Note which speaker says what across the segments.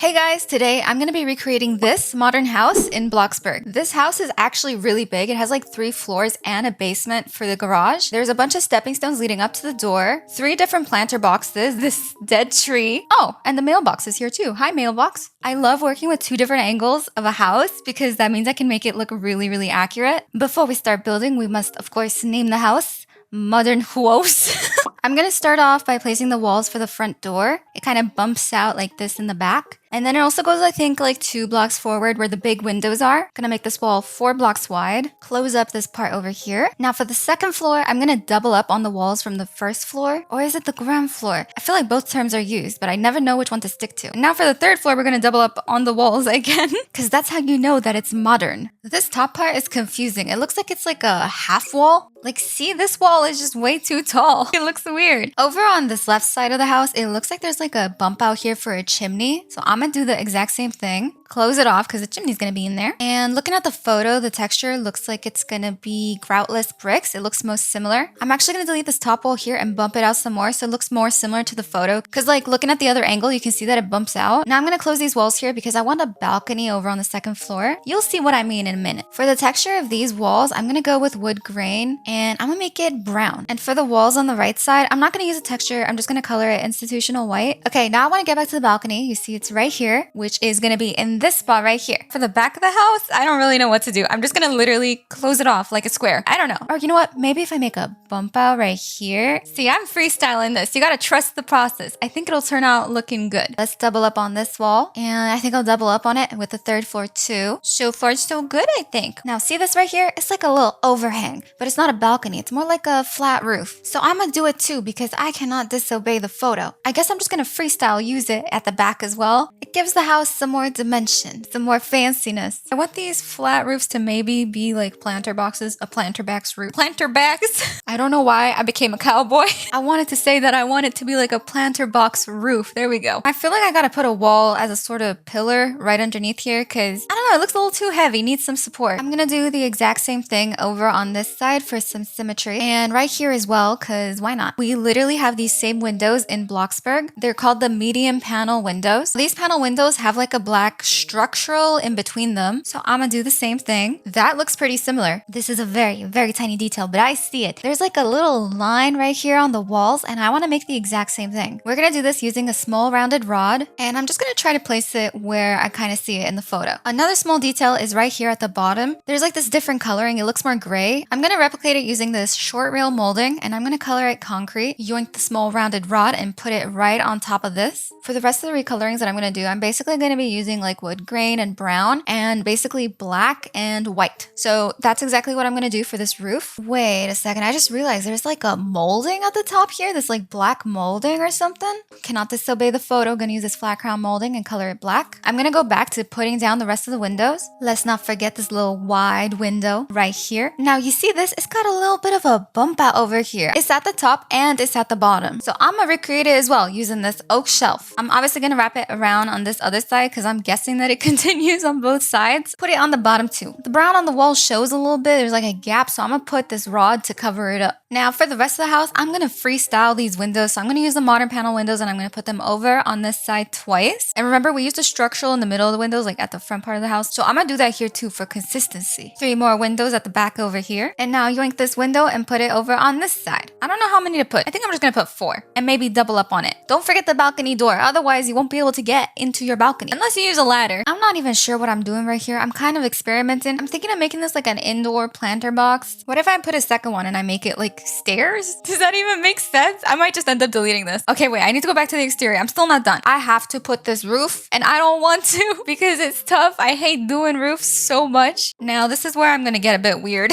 Speaker 1: Hey guys, today I'm going to be recreating this modern house in Bloxburg. This house is actually really big. It has like 3 floors and a basement for the garage. There's a bunch of stepping stones leading up to the door, 3 different planter boxes, this dead tree. Oh, and the mailbox is here too. Hi mailbox. I love working with 2 different angles of a house because that means I can make it look really accurate. Before we start building, we must of course name the house Modern House. I'm gonna start off by placing the walls for the front door. It kind of bumps out like this in the back. And then it also goes, I think, like 2 blocks forward where the big windows are. Gonna make this wall 4 blocks wide. Close up this part over here. Now for the second floor, I'm gonna double up on the walls from the first floor. Or is it the ground floor? I feel like both terms are used, but I never know which one to stick to. And now for the third floor, we're gonna double up on the walls again. Because that's how you know that it's modern. This top part is confusing. It looks like it's like a half wall. Like, see, this wall is just way too tall. It looks weird. Over on this left side of the house, it looks like there's like a bump out here for a chimney. So I'm gonna do the exact same thing. Close it off because the chimney's gonna be in there. And looking at the photo, the texture looks like it's gonna be groutless bricks. It looks most similar. I'm actually gonna delete this top wall here and bump it out some more so it looks more similar to the photo. Because like looking at the other angle, you can see that it bumps out. Now I'm gonna close these walls here because I want a balcony over on the second floor. You'll see what I mean in a minute. For the texture of these walls, I'm gonna go with wood grain and I'm gonna make it brown. And for the walls on the right side, I'm not gonna use a texture. I'm just gonna color it institutional white. Okay, now I wanna get back to the balcony. You see it's right here, which is gonna be in this spot right here. For the back of the house, I don't really know what to do. I'm just gonna literally close it off like a square. I don't know. Or you know what? Maybe if I make a bump out right here. See, I'm freestyling this. You gotta trust the process. I think it'll turn out looking good. Let's double up on this wall. And I think I'll double up on it with the third floor too. So far, so good, I think. Now, see this right here? It's like a little overhang, but it's not a balcony. It's more like a flat roof. So I'm gonna do it too because I cannot disobey the photo. I guess I'm just gonna freestyle use it at the back as well. It gives the house some more dimension, some more fanciness. I want these flat roofs to maybe be like planter boxes, a planter backs roof. Planter backs? I don't know why I became a cowboy. I wanted to say that I want it to be like a planter box roof. There we go. I feel like I gotta put a wall as a sort of pillar right underneath here because, I don't know, it looks a little too heavy, needs some support. I'm gonna do the exact same thing over on this side for some symmetry and right here as well because why not? We literally have these same windows in Bloxburg. They're called the medium panel windows. These panel windows have like a black structural in between them. So I'm gonna do the same thing. That looks pretty similar. This is a very tiny detail, but I see it. There's like a little line right here on the walls and I want to make the exact same thing. We're gonna do this using a small rounded rod and I'm just gonna try to place it where I kind of see it in the photo. Another small detail is right here at the bottom. There's like this different coloring. It looks more gray. I'm gonna replicate it using this short rail molding and I'm gonna color it concrete. Yoink the small rounded rod and put it right on top of this. For the rest of the recolorings that I'm gonna do, I'm basically gonna be using like wood grain and brown and basically black and white. So that's exactly what I'm gonna do for this roof. Wait a second, I just realized there's like a molding at the top here, this like black molding or something. Cannot disobey the photo, gonna use this flat crown molding and color it black. I'm gonna go back to putting down the rest of the windows. Let's not forget this little wide window right here. Now you see this, it's got a little bit of a bump out over here. It's at the top and it's at the bottom. So I'm gonna recreate it as well using this oak shelf. I'm obviously gonna wrap it around on this other side because I'm guessing that it continues on both sides. Put it on the bottom too. The brown on the wall shows a little bit. There's like a gap, so I'm gonna put this rod to cover it up. Now for the rest of the house, I'm gonna freestyle these windows. So I'm gonna use the modern panel windows and I'm gonna put them over on this side twice. And remember, we used a structural in the middle of the windows, like at the front part of the house. So I'm gonna do that here too for consistency. 3 more windows at the back over here. And now yoink this window and put it over on this side. I don't know how many to put. I think I'm just gonna put 4 and maybe double up on it. Don't forget the balcony door. Otherwise, you won't be able to get into your balcony unless you use a ladder. I'm not even sure what I'm doing right here. I'm kind of experimenting. I'm thinking of making this like an indoor planter box. What if I put a second one and I make it like stairs? Does that even make sense? I might just end up deleting this. Okay, wait, I need to go back to the exterior. I'm still not done. I have to put this roof and I don't want to because it's tough. I hate doing roofs so much. Now, this is where I'm gonna get a bit weird.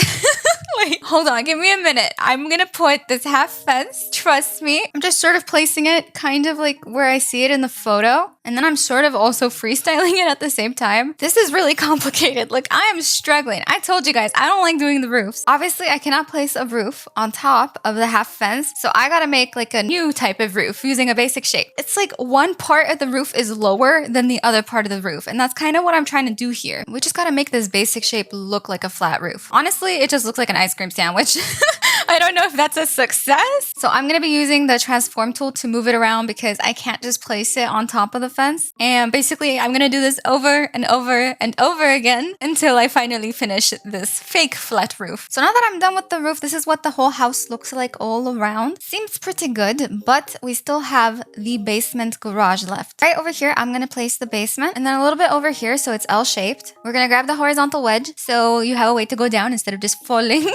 Speaker 1: Wait, hold on, give me a minute. I'm gonna put this half fence, trust me. I'm just sort of placing it kind of like where I see it in the photo. And then I'm sort of also freestyling it at the same time. This is really complicated. Like, I am struggling. I told you guys, I don't like doing the roofs. Obviously, I cannot place a roof on top of the half fence. So I gotta make like a new type of roof using a basic shape. It's like one part of the roof is lower than the other part of the roof. And that's kind of what I'm trying to do here. We just gotta make this basic shape look like a flat roof. Honestly, it just looks like an ice cream sandwich. I don't know if that's a success. So I'm going to be using the transform tool to move it around because I can't just place it on top of the fence. And basically I'm going to do this over and over and over again until I finally finish this fake flat roof. So now that I'm done with the roof, this is what the whole house looks like all around. Seems pretty good, but we still have the basement garage left. Right over here, I'm going to place the basement, and then a little bit over here so it's L-shaped. We're going to grab the horizontal wedge so you have a way to go down instead of just falling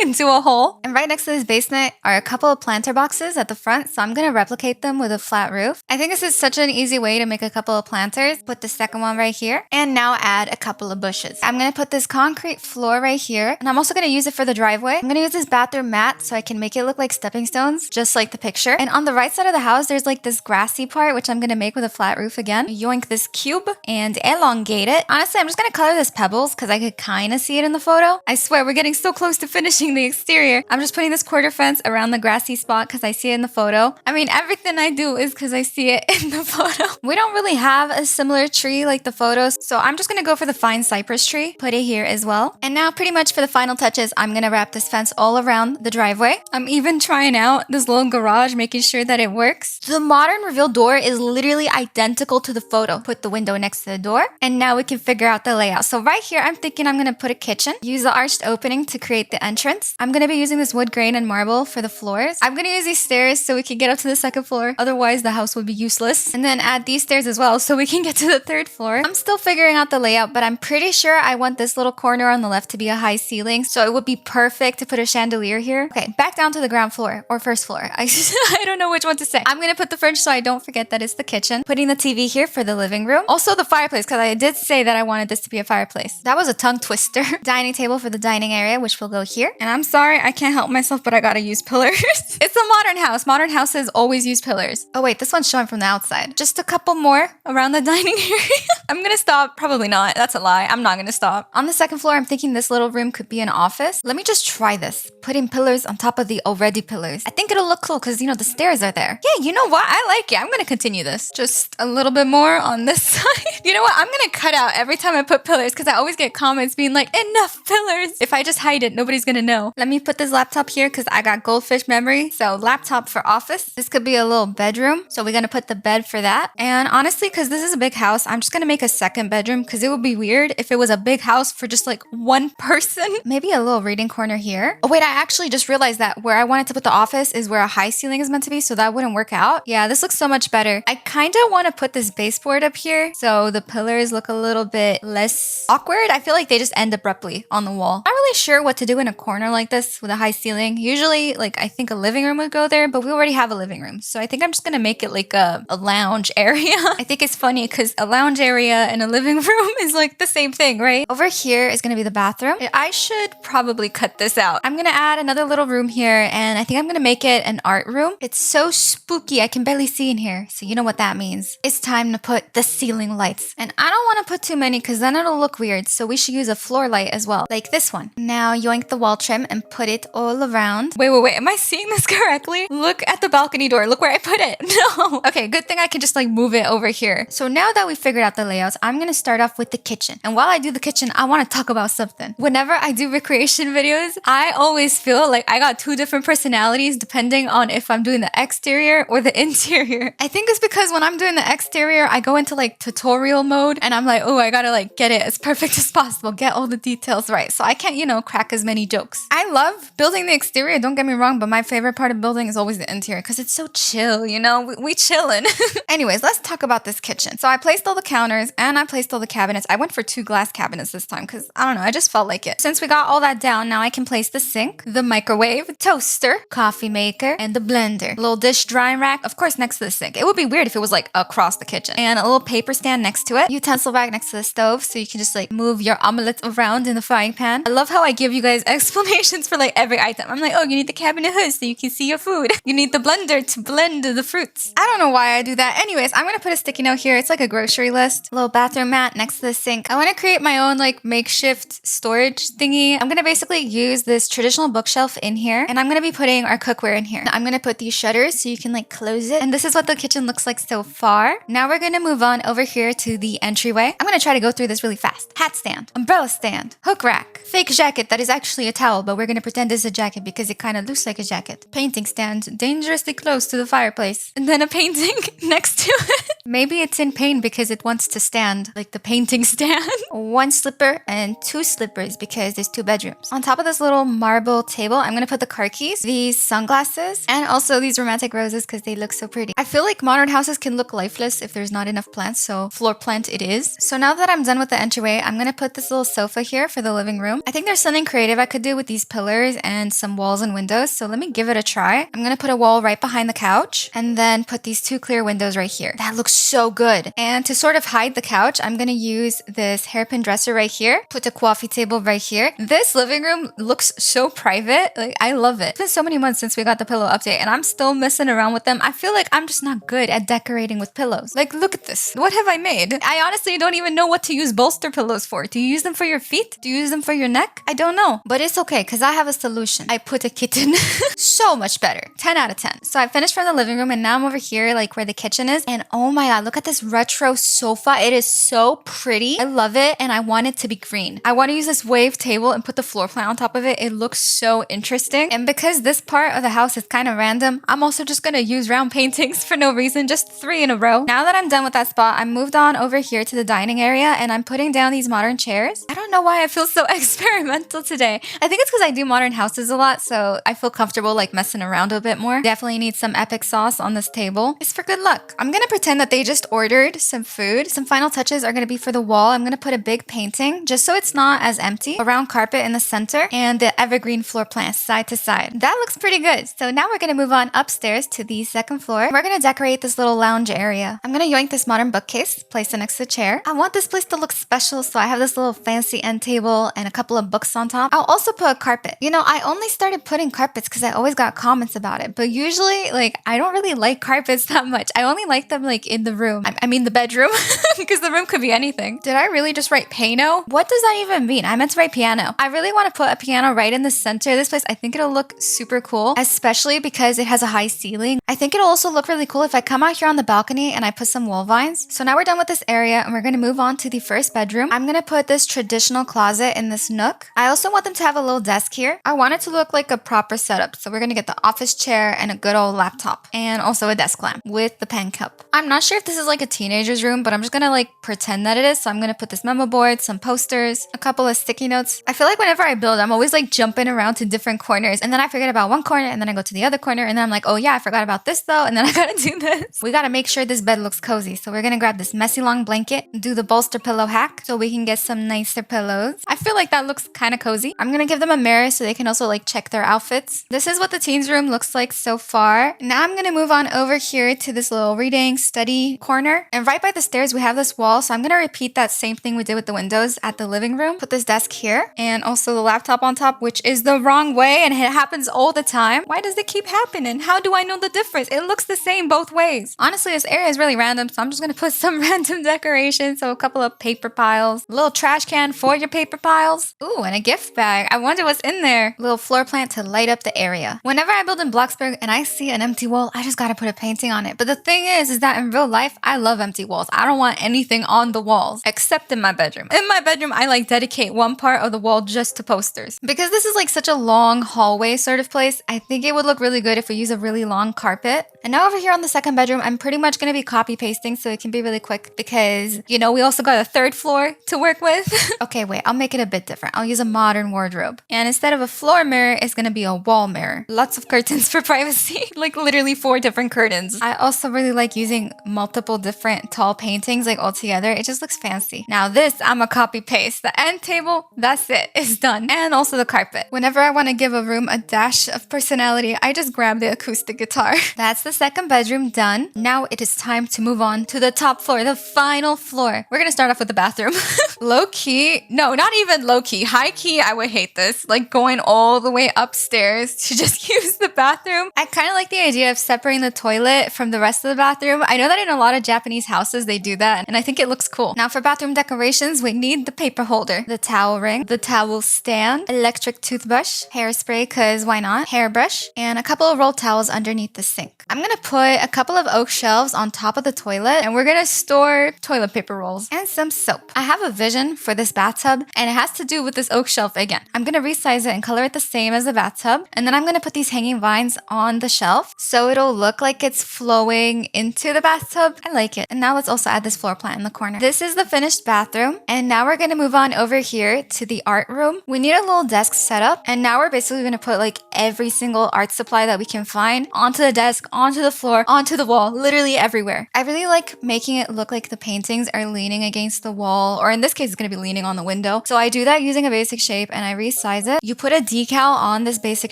Speaker 1: into a hole. And right next to this basement are a couple of planter boxes at the front, so I'm going to replicate them with a flat roof. I think this is such an easy way to make a couple of planters. Put the second one right here, and now add a couple of bushes. I'm going to put this concrete floor right here, and I'm also going to use it for the driveway. I'm going to use this bathroom mat so I can make it look like stepping stones, just like the picture. And on the right side of the house, there's like this grassy part, which I'm going to make with a flat roof again. Yoink this cube and elongate it. Honestly, I'm just going to color this pebbles because I could kind of see it in the photo. I swear, we're getting so close to finishing the exterior. I'm just putting this quarter fence around the grassy spot because I see it in the photo. I mean, everything I do is because I see it in the photo. We don't really have a similar tree like the photos, so I'm just going to go for the fine cypress tree. Put it here as well. And now pretty much for the final touches, I'm going to wrap this fence all around the driveway. I'm even trying out this little garage, making sure that it works. The modern reveal door is literally identical to the photo. Put the window next to the door, and now we can figure out the layout. So right here, I'm thinking I'm going to put a kitchen. Use the arched opening to create the entrance. I'm going to be using this wood grain and marble for the floors. I'm going to use these stairs so we can get up to the second floor. Otherwise, the house would be useless. And then add these stairs as well so we can get to the third floor. I'm still figuring out the layout, but I'm pretty sure I want this little corner on the left to be a high ceiling. So it would be perfect to put a chandelier here. Okay, back down to the ground floor or first floor. I don't know which one to say. I'm going to put the fridge so I don't forget that it's the kitchen. Putting the TV here for the living room. Also the fireplace, because I did say that I wanted this to be a fireplace. That was a tongue twister. Dining table for the dining area, which will go here. And I'm sorry, I can't help myself, but I gotta use pillars. It's a modern house. Modern houses always use pillars. Oh wait, this one's showing from the outside. Just a couple more around the dining area. I'm gonna stop. Probably not. That's a lie. I'm not gonna stop. On the second floor, I'm thinking this little room could be an office. Let me just try this. Putting pillars on top of the already pillars. I think it'll look cool because, you know, the stairs are there. Yeah, you know what? I like it. I'm gonna continue this. Just a little bit more on this side. You know what? I'm gonna cut out every time I put pillars because I always get comments being like, enough pillars. If I just hide it, nobody's gonna know. Let me put this laptop here because I got goldfish memory. So laptop for office. This could be a little bedroom. So we're gonna put the bed for that. And honestly, because this is a big house, I'm just gonna make a second bedroom because it would be weird if it was a big house for just like one person. Maybe a little reading corner here. Oh wait, I actually just realized that where I wanted to put the office is where a high ceiling is meant to be, so that wouldn't work out. Yeah, this looks so much better. I kind of want to put this baseboard up here so the pillars look a little bit less awkward. I feel like they just end abruptly on the wall. Not really sure what to do in a corner like this with a high ceiling. Usually, like, I think a living room would go there, but we already have a living room. So I think I'm just gonna make it like a lounge area. I think it's funny because a lounge area and a living room is like the same thing, right? Over here is gonna be the bathroom. I should probably cut this out. I'm gonna add another little room here, and I think I'm gonna make it an art room. It's so spooky, I can barely see in here. So you know what that means. It's time to put the ceiling lights. And I don't want to put too many because then it'll look weird. So we should use a floor light as well, like this one. Now yoink the wall trim and put it all around. Wait, am I seeing this correctly? Look at the balcony door. Look where I put it. No. Okay, good thing I can just like move it over here. So now that we figured out the layouts, I'm gonna start off with the kitchen. And while I do the kitchen, I want to talk about something. Whenever I do recreation videos, I always feel like I got two different personalities depending on if I'm doing the exterior or the interior. I think it's because when I'm doing the exterior, I go into like tutorial mode and I'm like, oh, I gotta like get it as perfect as possible, get all the details right. So I can't, you know, crack as many jokes. I love building the exterior, don't get me wrong, but my favorite part of building is always the interior because it's so chill, you know, we chillin'. Anyways, let's talk about this kitchen. So I placed all the counters and I placed all the cabinets. I went for 2 glass cabinets this time because I don't know, I just felt like it. Since we got all that down, now I can place the sink, the microwave, toaster, coffee maker, and the blender. Little dish drying rack, of course, next to the sink. It would be weird if it was like across the kitchen. And a little paper stand next to it. Utensil rack next to the stove so you can just like move your omelet around in the frying pan. I love how I give you guys explanations for like every item. I'm like, oh, you need the cabinet hood so you can see your food. You need the blender to blend the fruits. I don't know why I do that. Anyways, I'm gonna put a sticky note here. It's like a grocery list. A little bathroom mat next to the sink. I want to create my own like makeshift storage thingy. I'm gonna basically use this traditional bookshelf in here, and I'm gonna be putting our cookware in here. I'm gonna put these shutters so you can like close it. And this is what the kitchen looks like so far. Now we're gonna move on over here to to the entryway. I'm gonna try to go through this really fast. Hat stand, umbrella stand, hook rack, fake jacket that is actually a towel, but we're gonna pretend it's a jacket because it kind of looks like a jacket. Painting stand, dangerously close to the fireplace. And then a painting next to it. Maybe it's in pain because it wants to stand, like the painting stand. One slipper and two slippers because there's 2 bedrooms. On top of this little marble table, I'm gonna put the car keys, these sunglasses, and also these romantic roses because they look so pretty. I feel like modern houses can look lifeless if there's not enough plants, so floor plant it is. So now that I'm done with the entryway, I'm gonna put this little sofa here for the living room. I think there's something creative I could do with these pillars and some walls and windows, so let me give it a try. I'm gonna put a wall right behind the couch and then put these 2 clear windows right here. That looks so good. And to sort of hide the couch, I'm gonna use this hairpin dresser right here, put a coffee table right here. This living room looks so private. Like, I love it. It's been so many months since we got the pillow update and I'm still messing around with them. I feel like I'm just not good at decorating with pillows. Like, look at this. What have I made? I honestly don't even know what to use bolster pillows for. Do you use them for your feet? Do you use them for your neck? I don't know. But it's okay because I have a solution. I put a kitten. So much better. 10 out of 10. So I finished from the living room and now I'm over here like where the kitchen is. And oh my god, look at this retro sofa. It is so pretty. I love it and I want it to be green. I want to use this wave table and put the floor plan on top of it. It looks so interesting. And because this part of the house is kind of random, I'm also just going to use round paintings for no reason, just 3 in a row. Now that I'm done with that spot, I moved on over here to the dining area and I'm putting down these modern chairs. I don't know why I feel so experimental today. I think it's because I do modern houses a lot, so I feel comfortable like messing around a bit more. Definitely need some epic sauce on this table. It's for good luck. I'm gonna pretend that they just ordered some food. Some final touches are gonna be for the wall. I'm gonna put a big painting just so it's not as empty. A round carpet in the center and the evergreen floor plants side to side. That looks pretty good. So now we're gonna move on upstairs to the 2nd floor. We're gonna decorate this little lounge area. I'm gonna yoink this modern bookcase, place it next to the chair. I want this place to look special, so I have this little fancy end table and a couple of books on top. I'll also put a carpet. You know, I only started putting carpets because I always got comments about it, but usually like I don't really like carpets that much. I only like them like in the room. I mean the bedroom because the room could be anything. Did I really just write piano? What does that even mean? I meant to write piano. I really want to put a piano right in the center of this place. I think it'll look super cool, especially because it has a high ceiling. I think it'll also look really cool if I come out here on the balcony and I put some wall vines. So now we're done with this area and we're going to move on to the 1st bedroom. I'm going to put this traditional closet in this nook. I also want them to have a little desk here. I want it to look like a proper setup. So we're going to get the office chair and a good old laptop and also a desk lamp with the pen cup. I'm not sure if this is like a teenager's room, but I'm just going to like pretend that it is. So I'm going to put this memo board, some posters, a couple of sticky notes. I feel like whenever I build, I'm always like jumping around to different corners and then I forget about one corner and then I go to the other corner and then I'm like, oh yeah, I forgot about this though. And then I got to do this. We got to make sure this bed looks cozy. So we're going to grab this messy long blanket, do the bolster pillow hack so we can get some nicer pillows. I feel like that looks kind of cozy. I'm going to give them a mirror so they can also like check their outfits. This is what the teens room looks like so far. Now I'm going to move on over here to this little reading study corner. And right by the stairs, we have this wall. So I'm going to repeat that same thing we did with the windows at the living room. Put this desk here and also the laptop on top, which is the wrong way. And it happens all the time. Why does it keep happening? How do I know the difference? It looks the same both ways. Honestly, this area is really random. So I'm just going to put some random decorations. So a couple of paper piles, a little trash can for your paper piles. Ooh, and a gift bag. I wonder what's in there. A little floor plant to light up the area. Whenever I build in Bloxburg and I see an empty wall, I just gotta put a painting on it. But the thing is that in real life, I love empty walls. I don't want anything on the walls, except in my bedroom. In my bedroom, I like dedicate one part of the wall just to posters. Because this is like such a long hallway sort of place, I think it would look really good if we use a really long carpet. And now over here on the 2nd bedroom, I'm pretty much gonna be copy pasting so it can be really quick because, you know, we also got a 3rd floor to work with. Okay, wait, I'll make it a bit different. I'll use a modern wardrobe. And instead of a floor mirror, it's gonna be a wall mirror. Lots of curtains for privacy, like literally 4 different curtains. I also really like using multiple different tall paintings like all together. It just looks fancy. Now this, I'm a copy paste. The end table, that's it. It's done. And also the carpet. Whenever I want to give a room a dash of personality, I just grab the acoustic guitar. That's the 2nd bedroom done. Now it is time to move on to the top floor, the final floor. We're gonna start off with the bathroom. Low key, no, not even low key. High key, I would hate this. Like going all the way upstairs to just use the bathroom. I kind of like the idea of separating the toilet from the rest of the bathroom. I know that in a lot of Japanese houses, they do that, and I think it looks cool. Now for bathroom decorations, we need the paper holder, the towel ring, the towel stand, electric toothbrush, hairspray, cause why not, hairbrush, and a couple of roll towels underneath the sink. I'm gonna put a couple of oak shelves on top of the toilet, and we're gonna store more toilet paper rolls and some soap. I have a vision for this bathtub and it has to do with this oak shelf again. I'm going to resize it and color it the same as the bathtub. And then I'm going to put these hanging vines on the shelf so it'll look like it's flowing into the bathtub. I like it. And now let's also add this floor plant in the corner. This is the finished bathroom. And now we're going to move on over here to the art room. We need a little desk setup. And now we're basically going to put like every single art supply that we can find onto the desk, onto the floor, onto the wall, literally everywhere. I really like making it look like the paintings are leaning against the wall, or in this case, it's going to be leaning on the window. So I do that using a basic shape and I resize it. You put a decal on this basic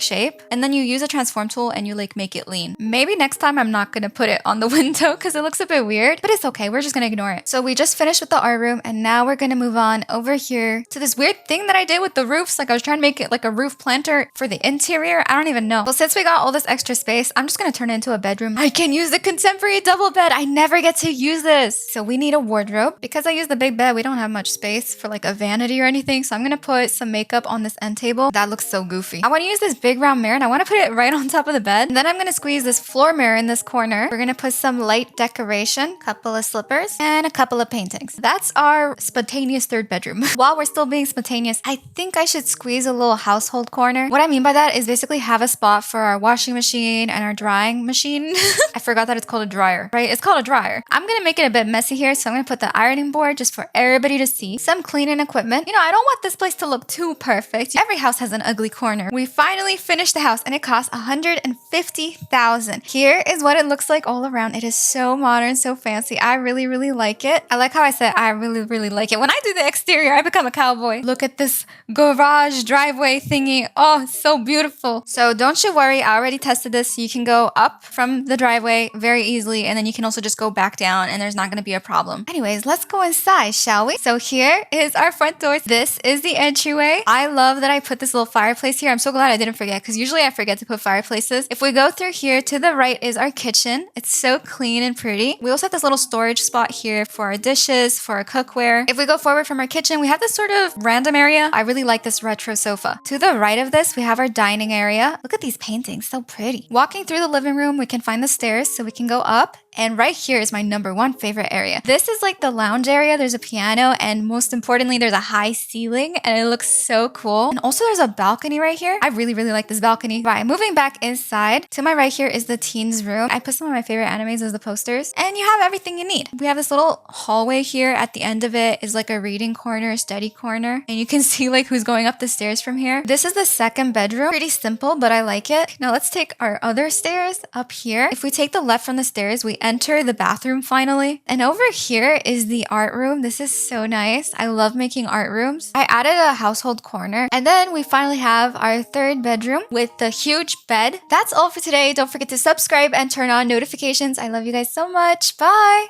Speaker 1: shape and then you use a transform tool and you like make it lean. Maybe next time I'm not going to put it on the window because it looks a bit weird, but it's okay. We're just going to ignore it. So we just finished with the art room and now we're going to move on over here to this weird thing that I did with the roofs. Like I was trying to make it like a roof planter for the interior. I don't even know. Well, since we got all this extra space, I'm just going to turn it into a bedroom. I can use the contemporary double bed. I never get to use this. So we need a wardrobe. Because I use the big bed, we don't have much space for like a vanity or anything. So I'm going to put some makeup on this end table. That looks so goofy. I want to use this big round mirror and I want to put it right on top of the bed. And then I'm going to squeeze this floor mirror in this corner. We're going to put some light decoration, couple of slippers, and a couple of paintings. That's our spontaneous third bedroom. While we're still being spontaneous, I think I should squeeze a little household corner. What I mean by that is basically have a spot for our washing machine and our drying machine. I forgot that it's called a dryer, right? It's called a dryer. I'm going to make it a bit messy here. So I'm going to put the ironing board just for everybody to see. Some cleaning equipment. You know, I don't want this place to look too perfect. Every house has an ugly corner. We finally finished the house and it cost $150,000. Here is what it looks like all around. It is so modern, so fancy. I really, really like it. I like how I said I really, really like it. When I do the exterior, I become a cowboy. Look at this garage driveway thingy. Oh, so beautiful. So don't you worry. I already tested this. You can go up from the driveway very easily and then you can also just go back down and there's not going to be a problem. Anyways, let's go inside, shall we? So here is our front door. This is the entryway. I love that I put this little fireplace here. I'm so glad I didn't forget because usually I forget to put fireplaces. If we go through here to the right is our kitchen. It's so clean and pretty. We also have this little storage spot here for our dishes, for our cookware. If we go forward from our kitchen, we have this sort of random area. I really like this retro sofa. To the right of this, we have our dining area. Look at these paintings, so pretty. Walking through the living room, we can find the stairs so we can go up. And right here is my number one favorite area. This is like the lounge area. There's a piano and most importantly, there's a high ceiling and it looks so cool. And also there's a balcony right here. I really, really like this balcony. Right, moving back inside. To my right here is the teens room. I put some of my favorite animes as the posters and you have everything you need. We have this little hallway here. At the end of it is like a reading corner, study corner. And you can see like who's going up the stairs from here. This is the second bedroom. Pretty simple, but I like it. Now let's take our other stairs up here. If we take the left from the stairs, we enter the bathroom finally. And over here is the art room. This is so nice. I love making art rooms. I added a household corner. And then we finally have our third bedroom with the huge bed. That's all for today. Don't forget to subscribe and turn on notifications. I love you guys so much. Bye!